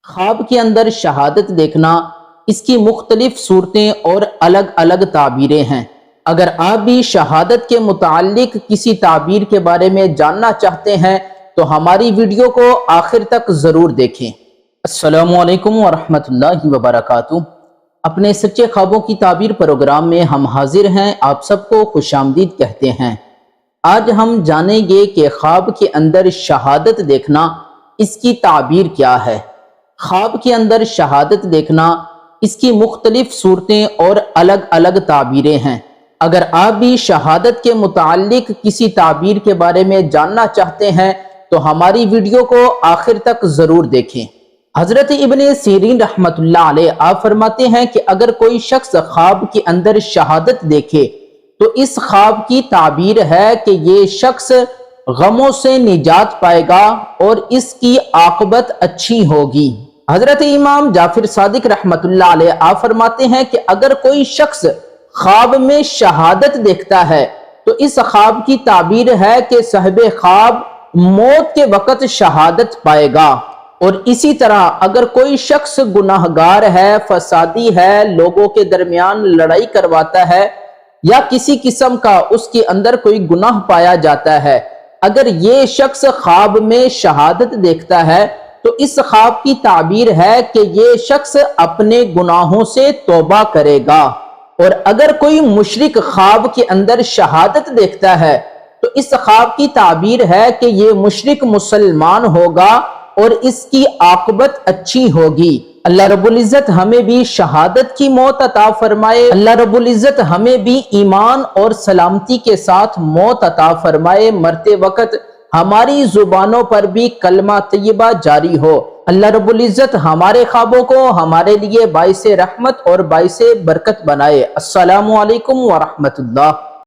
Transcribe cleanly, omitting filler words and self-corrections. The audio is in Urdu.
خواب کے اندر شہادت دیکھنا، اس کی مختلف صورتیں اور الگ الگ تعبیریں ہیں۔ اگر آپ بھی شہادت کے متعلق کسی تعبیر کے بارے میں جاننا چاہتے ہیں تو ہماری ویڈیو کو آخر تک ضرور دیکھیں۔ السلام علیکم ورحمۃ اللہ وبرکاتہ۔ اپنے سچے خوابوں کی تعبیر پروگرام میں ہم حاضر ہیں، آپ سب کو خوش آمدید کہتے ہیں۔ آج ہم جانیں گے کہ خواب کے اندر شہادت دیکھنا، اس کی تعبیر کیا ہے۔ خواب کے اندر شہادت دیکھنا، اس کی مختلف صورتیں اور الگ الگ تعبیریں ہیں۔ اگر آپ بھی شہادت کے متعلق کسی تعبیر کے بارے میں جاننا چاہتے ہیں تو ہماری ویڈیو کو آخر تک ضرور دیکھیں۔ حضرت ابن سیرین رحمۃ اللہ علیہ آپ فرماتے ہیں کہ اگر کوئی شخص خواب کے اندر شہادت دیکھے تو اس خواب کی تعبیر ہے کہ یہ شخص غموں سے نجات پائے گا اور اس کی عاقبت اچھی ہوگی۔ حضرت امام جعفر صادق رحمۃ اللہ علیہ آپ فرماتے ہیں کہ اگر کوئی شخص خواب میں شہادت دیکھتا ہے تو اس خواب کی تعبیر ہے کہ صاحب خواب موت کے وقت شہادت پائے گا۔ اور اسی طرح اگر کوئی شخص گناہگار ہے، فسادی ہے، لوگوں کے درمیان لڑائی کرواتا ہے یا کسی قسم کا اس کے اندر کوئی گناہ پایا جاتا ہے، اگر یہ شخص خواب میں شہادت دیکھتا ہے تو اس خواب کی تعبیر ہے کہ یہ شخص اپنے گناہوں سے توبہ کرے گا۔ اور اگر کوئی مشرک خواب کے اندر شہادت دیکھتا ہے تو اس خواب کی تعبیر ہے کہ یہ مشرک مسلمان ہوگا اور اس کی عاقبت اچھی ہوگی۔ اللہ رب العزت ہمیں بھی شہادت کی موت عطا فرمائے، اللہ رب العزت ہمیں بھی ایمان اور سلامتی کے ساتھ موت عطا فرمائے، مرتے وقت ہماری زبانوں پر بھی کلمہ طیبہ جاری ہو۔ اللہ رب العزت ہمارے خوابوں کو ہمارے لیے باعث رحمت اور باعث برکت بنائے۔ السلام علیکم ورحمۃ اللہ۔